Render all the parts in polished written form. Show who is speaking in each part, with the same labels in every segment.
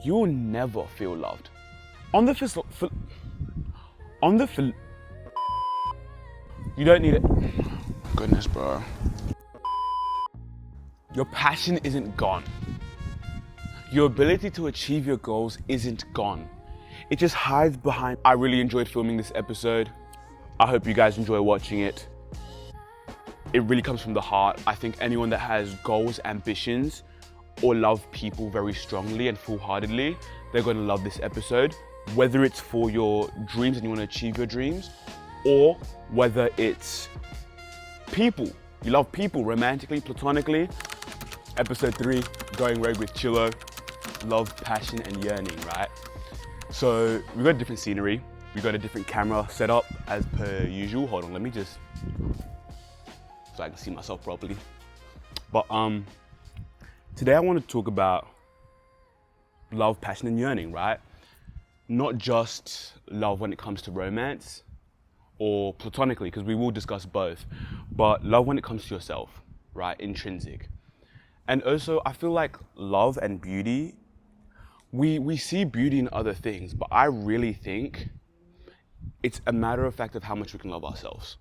Speaker 1: you will never feel loved. On the you don't need it. Goodness, bro. Your passion isn't gone. Your ability to achieve your goals isn't gone. It just hides behind. I really enjoyed filming this episode. I hope you guys enjoy watching it. It really comes from the heart. I think anyone that has goals, ambitions, or love people very strongly and full-heartedly, they're going to love this episode. Whether it's for your dreams and you want to achieve your dreams, or whether it's people. You love people romantically, platonically. Episode 3, going rogue with Chilo. Love, passion, and yearning, right? So we got a different scenery. We got a different camera setup as per usual. Hold on, let me just, so I can see myself properly. But today I want to talk about love, passion, and yearning, right? Not just love when it comes to romance or platonically, because we will discuss both, but love when it comes to yourself, right? Intrinsic. And also, I feel like love and beauty, we see beauty in other things, but I really think it's a matter of fact of how much we can love ourselves,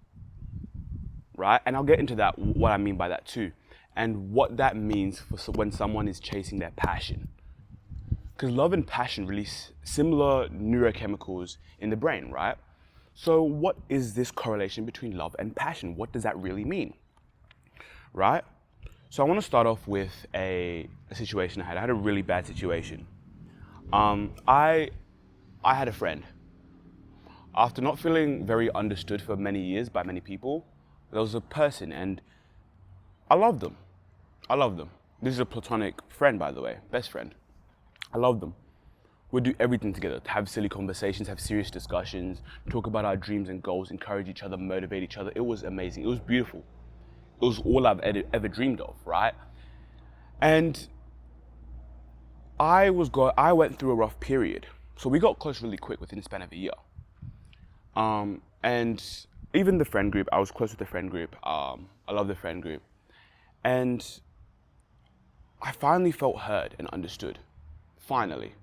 Speaker 1: right? And I'll get into that, what I mean by that too, and what that means for when someone is chasing their passion. Because love and passion release similar neurochemicals in the brain, right? So what is this correlation between love and passion? What does that really mean, right? So I want to start off with a situation I had. I had a really bad situation. I had a friend. After not feeling very understood for many years by many people, there was a person and I loved them. I loved them. This is a platonic friend, by the way, best friend. I loved them. We'd do everything together, have silly conversations, have serious discussions, talk about our dreams and goals, encourage each other, motivate each other. It was amazing. It was beautiful. It was all I've ever dreamed of, right? And I went through a rough period. So we got close really quick within the span of a year. And even the friend group, I was close with the friend group. I love the friend group. And I finally felt heard and understood. Finally.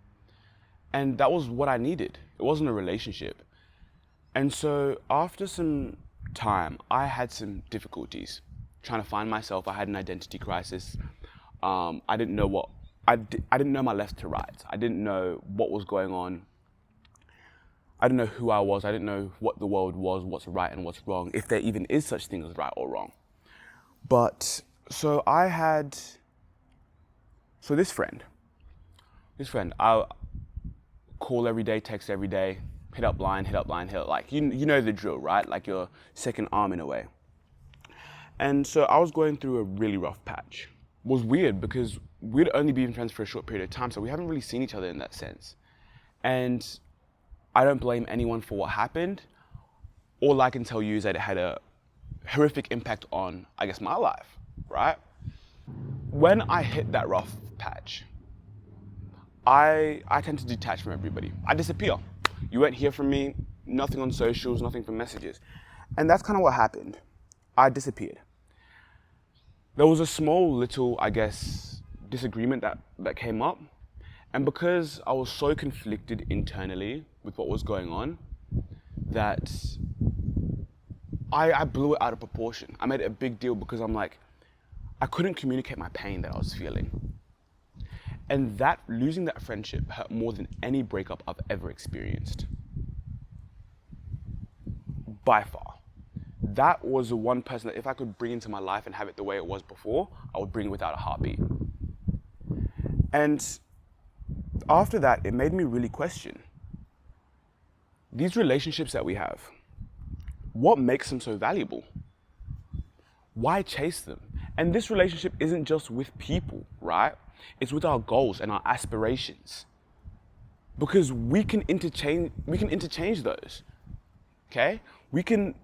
Speaker 1: And that was what I needed. It wasn't a relationship. And so after some time, I had some difficulties trying to find myself. I had an identity crisis. I didn't know I didn't know my left to right. I didn't know what was going on. I didn't know who I was. I didn't know what the world was, what's right and what's wrong, if there even is such thing as right or wrong. But so this friend, I call every day, text every day, hit up line, like, you know the drill, right? Like your second arm in a way. And so I was going through a really rough patch. It was weird because we'd only been friends for a short period of time, so we haven't really seen each other in that sense. And I don't blame anyone for what happened. All I can tell you is that it had a horrific impact on, I guess, my life, right? When I hit that rough patch, I tend to detach from everybody. I disappear. You won't hear from me, nothing on socials, nothing from messages. And that's kind of what happened. I disappeared. There was a small little, I guess, disagreement that came up. And because I was so conflicted internally with what was going on, that I blew it out of proportion. I made it a big deal because I'm like, I couldn't communicate my pain that I was feeling. And that, losing that friendship hurt more than any breakup I've ever experienced. By far. That was the one person that if I could bring into my life and have it the way it was before, I would bring it without a heartbeat. And after that, it made me really question these relationships that we have. What makes them so valuable? Why chase them? And this relationship isn't just with people, right? It's with our goals and our aspirations. Because we can interchange those. Okay? We can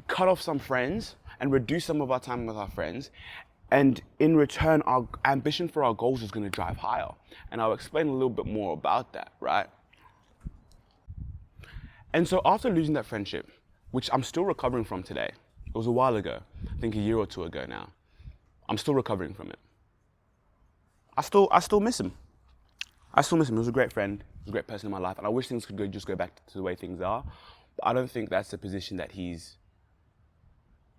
Speaker 1: cut off some friends and reduce some of our time with our friends. And in return, our ambition for our goals is going to drive higher. And I'll explain a little bit more about that, right? And so after losing that friendship, which I'm still recovering from today, it was a while ago, I think a year or two ago now, I'm still recovering from it. I still miss him, I still miss him. He was a great friend. He was a great person in my life. And I wish things could just go back to the way things are. But I don't think that's the position that he's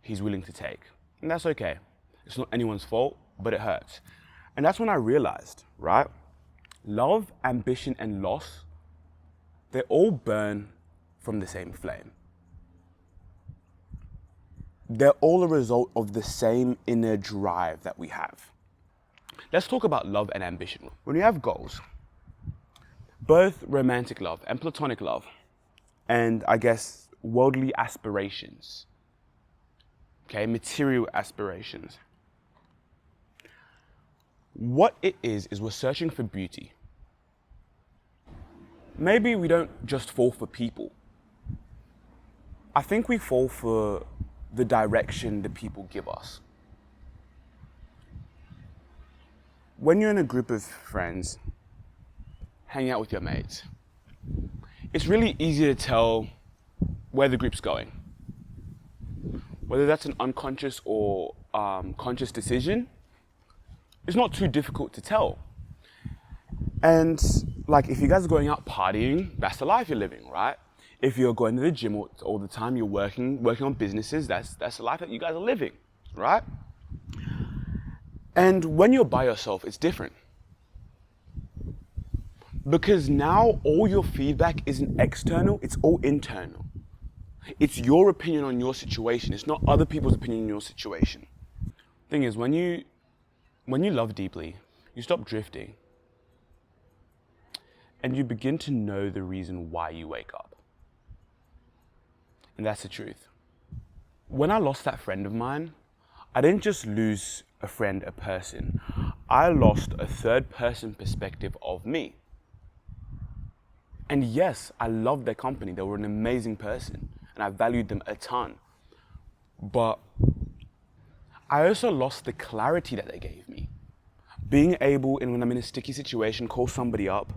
Speaker 1: willing to take. And that's okay. It's not anyone's fault, but it hurts. And that's when I realized, right? Love, ambition, and loss, they all burn from the same flame. They're all a result of the same inner drive that we have. Let's talk about love and ambition. When you have goals, both romantic love and platonic love, and I guess worldly aspirations, okay, material aspirations, what it is we're searching for beauty. Maybe we don't just fall for people. I think we fall for the direction the people give us. When you're in a group of friends, hanging out with your mates, it's really easy to tell where the group's going. Whether that's an unconscious or conscious decision, it's not too difficult to tell. And like, if you guys are going out partying, that's the life you're living, right? If you're going to the gym all the time, you're working on businesses, that's the life that you guys are living, right? And when you're by yourself, it's different. Because now all your feedback isn't external, it's all internal. It's your opinion on your situation. It's not other people's opinion on your situation. Thing is, when you love deeply, you stop drifting. And you begin to know the reason why you wake up. And that's the truth. When I lost that friend of mine, I didn't just lose a friend, a person. I lost a third person perspective of me. And yes, I loved their company. They were an amazing person. And I valued them a ton. But I also lost the clarity that they gave me. Being able, when I'm in a sticky situation, call somebody up.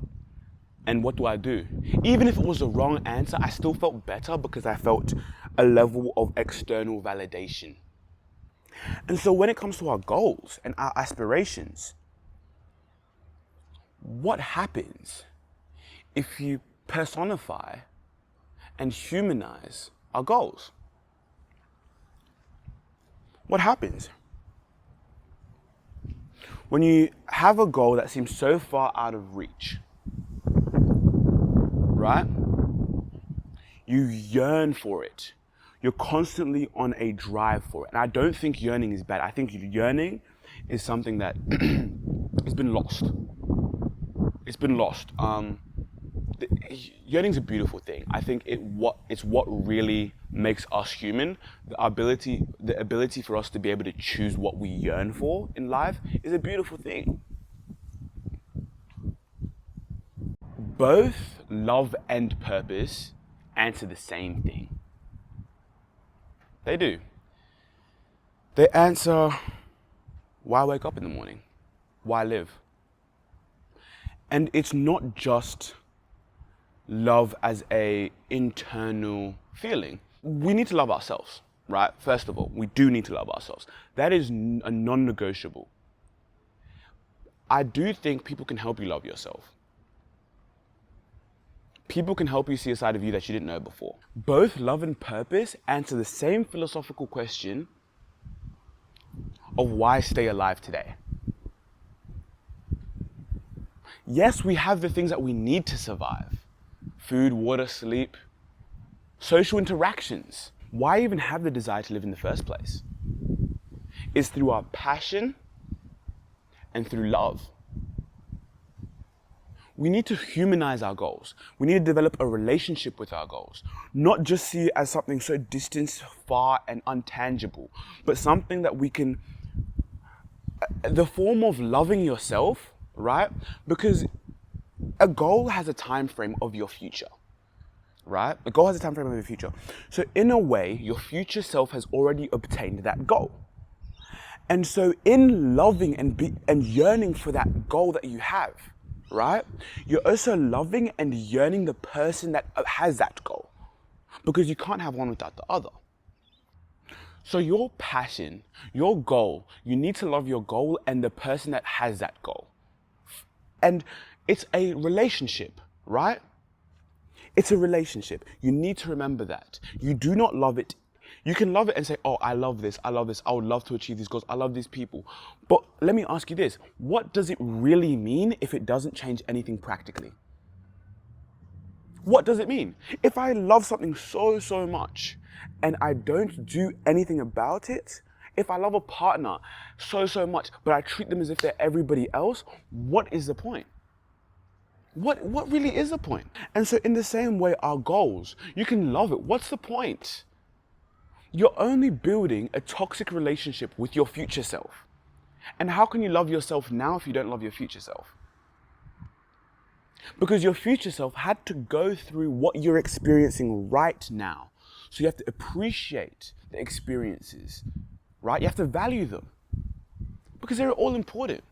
Speaker 1: And what do? Even if it was the wrong answer, I still felt better because I felt a level of external validation. And so when it comes to our goals and our aspirations, what happens if you personify and humanize our goals? What happens? When you have a goal that seems so far out of reach, right? You yearn for it. You're constantly on a drive for it. And I don't think yearning is bad. I think yearning is something that has been lost. It's been lost. Yearning's a beautiful thing. I think it's what really makes us human. The ability for us to be able to choose what we yearn for in life is a beautiful thing. Both love and purpose answer the same thing. They do. They answer, why wake up in the morning? Why live? And it's not just love as a internal feeling. We need to love ourselves, right? First of all, we do need to love ourselves. That is a non-negotiable. I do think people can help you love yourself. People can help you see a side of you that you didn't know before. Both love and purpose answer the same philosophical question of why stay alive today. Yes, we have the things that we need to survive. Food, water, sleep, social interactions. Why even have the desire to live in the first place? It's through our passion and through love. We need to humanize our goals. We need to develop a relationship with our goals. Not just see it as something so distant, far, and untangible, but something that we can, the form of loving yourself, right? Because a goal has a time frame of your future, right? A goal has a time frame of your future. So in a way, your future self has already obtained that goal. And so in loving and yearning for that goal that you have, right? You're also loving and yearning the person that has that goal, because you can't have one without the other. So your passion, your goal, you need to love your goal and the person that has that goal. And It's a relationship, right? It's a relationship. You need to remember that. You do not love it. You can love it and say, oh, I love this, I love this, I would love to achieve these goals, I love these people. But let me ask you this, what does it really mean if it doesn't change anything practically? What does it mean? If I love something so much and I don't do anything about it, if I love a partner so much, but I treat them as if they're everybody else, what is the point? What really is the point? And so in the same way, our goals, you can love it. What's the point? You're only building a toxic relationship with your future self. And how can you love yourself now if you don't love your future self? Because your future self had to go through what you're experiencing right now. So you have to appreciate the experiences, right? You have to value them because they're all important.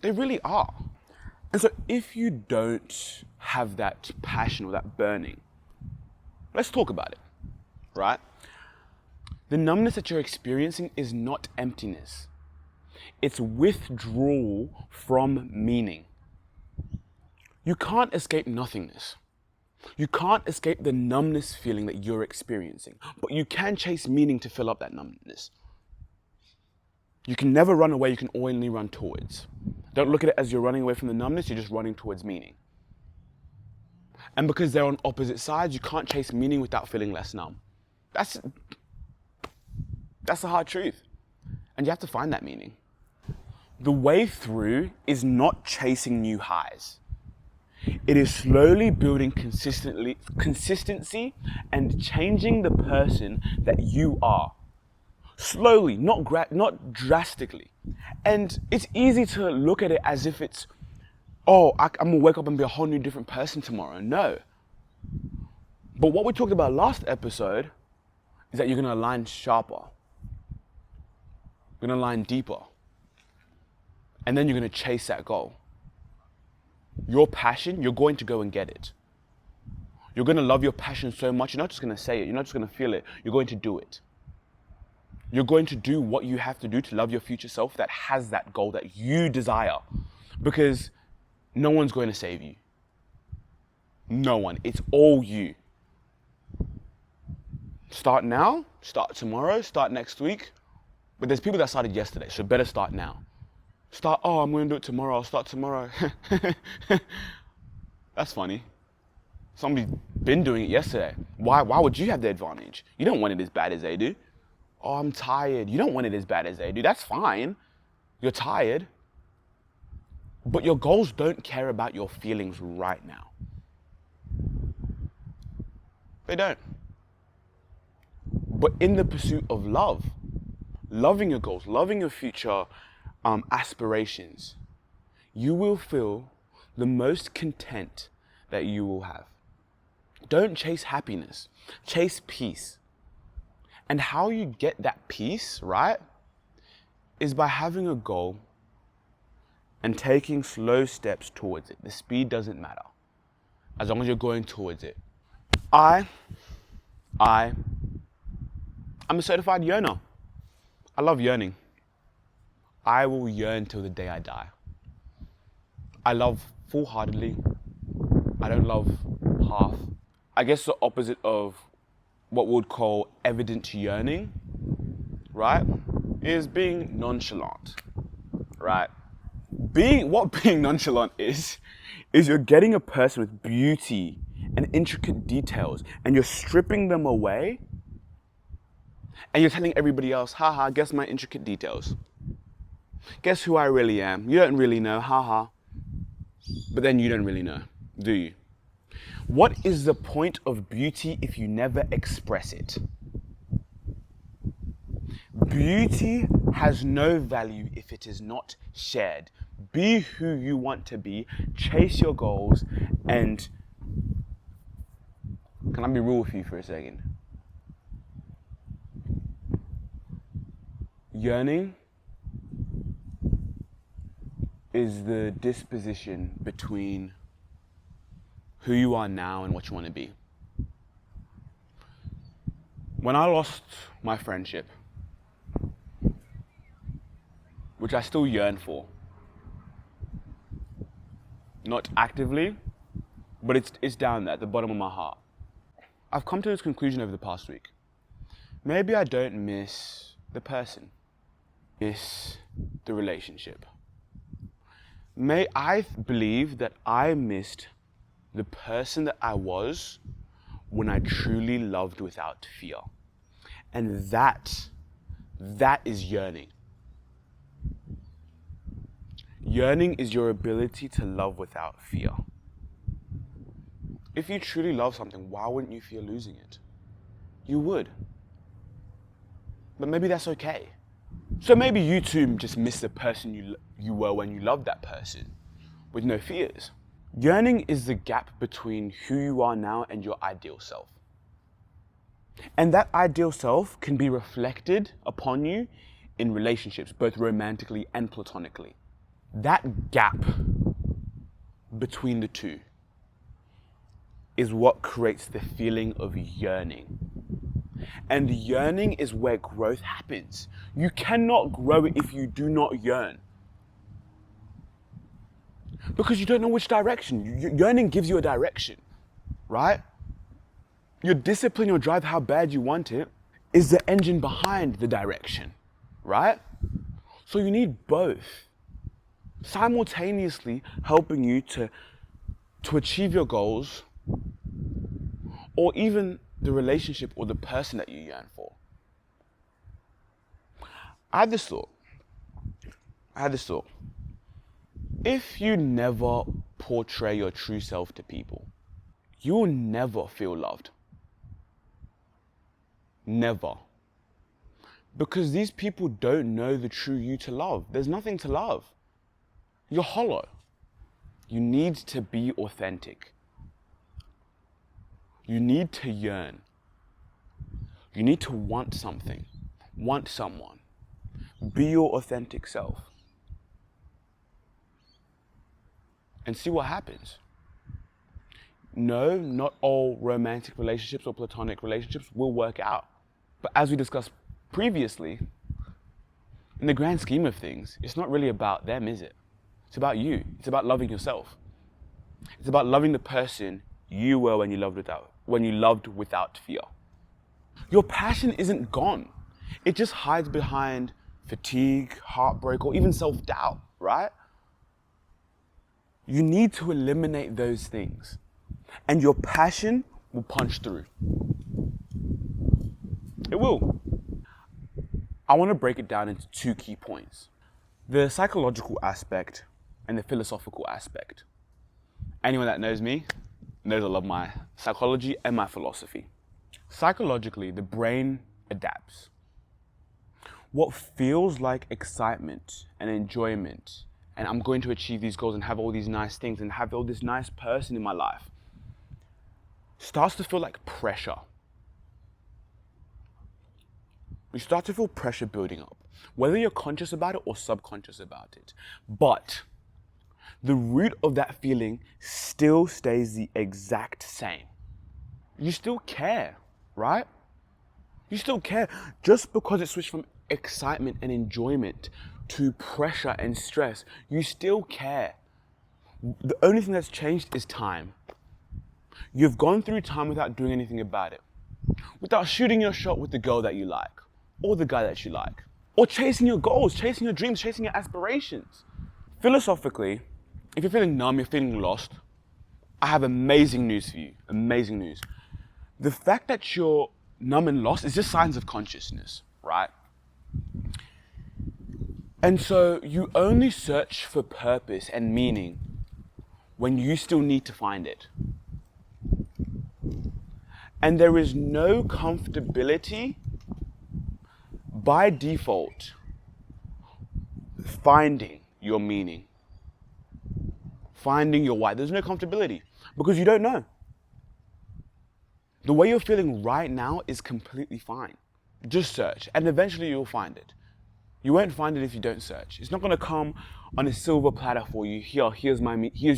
Speaker 1: They really are. And so if you don't have that passion or that burning, let's talk about it, right? The numbness that you're experiencing is not emptiness. It's withdrawal from meaning. You can't escape nothingness. You can't escape the numbness feeling that you're experiencing, but you can chase meaning to fill up that numbness. You can never run away, you can only run towards. Don't look at it as you're running away from the numbness, you're just running towards meaning. And because they're on opposite sides, you can't chase meaning without feeling less numb. That's the hard truth. And you have to find that meaning. The way through is not chasing new highs. It is slowly building consistency and changing the person that you are. Slowly, not drastically. And it's easy to look at it as if it's, oh, I'm gonna wake up and be a whole new different person tomorrow. No. But what we talked about last episode is that you're gonna align sharper. You're gonna align deeper. And then you're gonna chase that goal. Your passion, you're going to go and get it. You're gonna love your passion so much, you're not just gonna say it, you're not just gonna feel it, you're going to do it. You're going to do what you have to do to love your future self that has that goal that you desire. Because no one's going to save you. No one. It's all you. Start now, start tomorrow, start next week. But there's people that started yesterday, so better start now. Start, oh, I'm going to do it tomorrow, I'll start tomorrow. That's funny. Somebody's been doing it yesterday. Why would you have the advantage? You don't want it as bad as they do. Oh, I'm tired. You don't want it as bad as they do. That's fine. You're tired. But your goals don't care about your feelings right now. They don't. But in the pursuit of love, loving your goals, loving your future aspirations, you will feel the most content that you will have. Don't chase happiness. Chase peace. And how you get that peace, right, is by having a goal and taking slow steps towards it. The speed doesn't matter, as long as you're going towards it. I'm a certified yearner. I love yearning. I will yearn till the day I die. I love full-heartedly. I don't love half. I guess the opposite of what we would call evident yearning, right, is being nonchalant, right? What being nonchalant is you're getting a person with beauty and intricate details and you're stripping them away and you're telling everybody else, haha, guess my intricate details. Guess who I really am. You don't really know, haha. But then you don't really know, do you? What is the point of beauty if you never express it? Beauty has no value if it is not shared. Be who you want to be, chase your goals, and can I be real with you for a second? Yearning is the disposition between who you are now and what you want to be. When I lost my friendship, which I still yearn for, Not actively, but it's down there at the bottom of my heart. I've come to this conclusion over the past week. Maybe I don't miss the person, miss the relationship. I believe that I missed the person that I was when I truly loved without fear. And that is yearning. Yearning is your ability to love without fear. If you truly love something, why wouldn't you fear losing it? You would. But maybe that's okay. So maybe you too just miss the person you were when you loved that person, with no fears. Yearning is the gap between who you are now and your ideal self. And that ideal self can be reflected upon you in relationships, both romantically and platonically. That gap between the two is what creates the feeling of yearning. And yearning is where growth happens. You cannot grow if you do not yearn. Because you don't know which direction. Yearning gives you a direction, right? Your discipline, your drive, how bad you want it, is the engine behind the direction, right? So you need both, simultaneously helping you to achieve your goals, or even the relationship or the person that you yearn for. I had this thought. If you never portray your true self to people, you will never feel loved. Never. Because these people don't know the true you to love. There's nothing to love. You're hollow. You need to be authentic. You need to yearn. You need to want something, want someone. Be your authentic self. And see what happens. No, not all romantic relationships or platonic relationships will work out. But as we discussed previously, in the grand scheme of things, it's not really about them, is it? It's about you. It's about loving yourself. It's about loving the person you were when you loved without fear. Your passion isn't gone. It just hides behind fatigue, heartbreak, or even self-doubt, right? You need to eliminate those things, and your passion will punch through. It will. I want to break it down into two key points: the psychological aspect and the philosophical aspect. Anyone that knows me knows I love my psychology and my philosophy. Psychologically, the brain adapts. What feels like excitement and enjoyment, and I'm going to achieve these goals and have all these nice things and have all this nice person in my life, starts to feel like pressure. You start to feel pressure building up, whether you're conscious about it or subconscious about it. But the root of that feeling still stays the exact same. You still care, right? You still care. Just because it switched from excitement and enjoyment to pressure and stress, you still care. The only thing that's changed is time. You've gone through time without doing anything about it, without shooting your shot with the girl that you like, or the guy that you like, or chasing your goals, chasing your dreams, chasing your aspirations. Philosophically, if you're feeling numb, you're feeling lost, I have amazing news for you. Amazing news. The fact that you're numb and lost is just signs of consciousness, right? And so you only search for purpose and meaning when you still need to find it. And there is no comfortability by default finding your meaning, finding your why. There's no comfortability because you don't know. The way you're feeling right now is completely fine. Just search and eventually you'll find it. You won't find it if you don't search. It's not going to come on a silver platter for you. Here's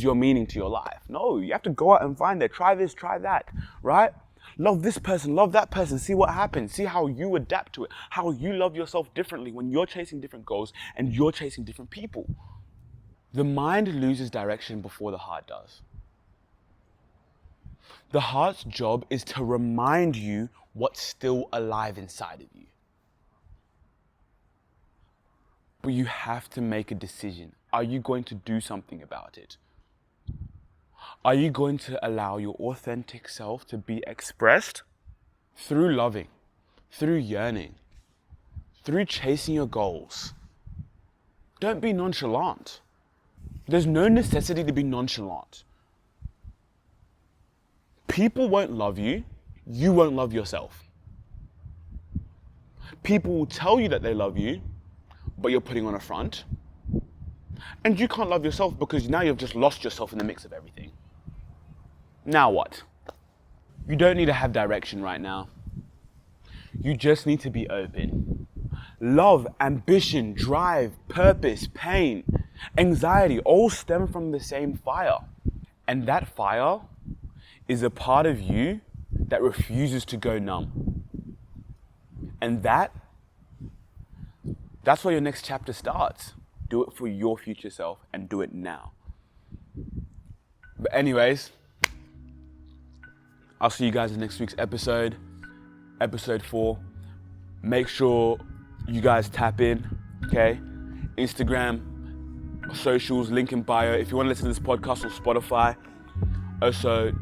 Speaker 1: your meaning to your life. No, you have to go out and find it. Try this, try that, right? Love this person, love that person. See what happens. See how you adapt to it. How you love yourself differently when you're chasing different goals and you're chasing different people. The mind loses direction before the heart does. The heart's job is to remind you what's still alive inside of you. But you have to make a decision. Are you going to do something about it? Are you going to allow your authentic self to be expressed through loving, through yearning, through chasing your goals? Don't be nonchalant. There's no necessity to be nonchalant. People won't love you. You won't love yourself. People will tell you that they love you, but you're putting on a front. And you can't love yourself because now you've just lost yourself in the mix of everything. Now what? You don't need to have direction right now. You just need to be open. Love, ambition, drive, purpose, pain, anxiety all stem from the same fire. And that fire is a part of you that refuses to go numb. And that's where your next chapter starts. Do it for your future self and do it now. But anyways, I'll see you guys in next week's episode, episode 4. Make sure you guys tap in, okay? Instagram, socials, link in bio. If you want to listen to this podcast on Spotify, also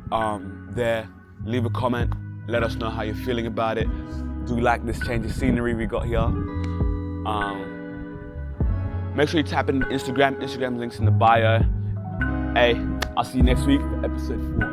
Speaker 1: there, leave a comment. Let us know how you're feeling about it. Do you like this change of scenery we got here? Make sure you tap in Instagram. Instagram links in the bio. Hey, I'll see you next week for episode 4.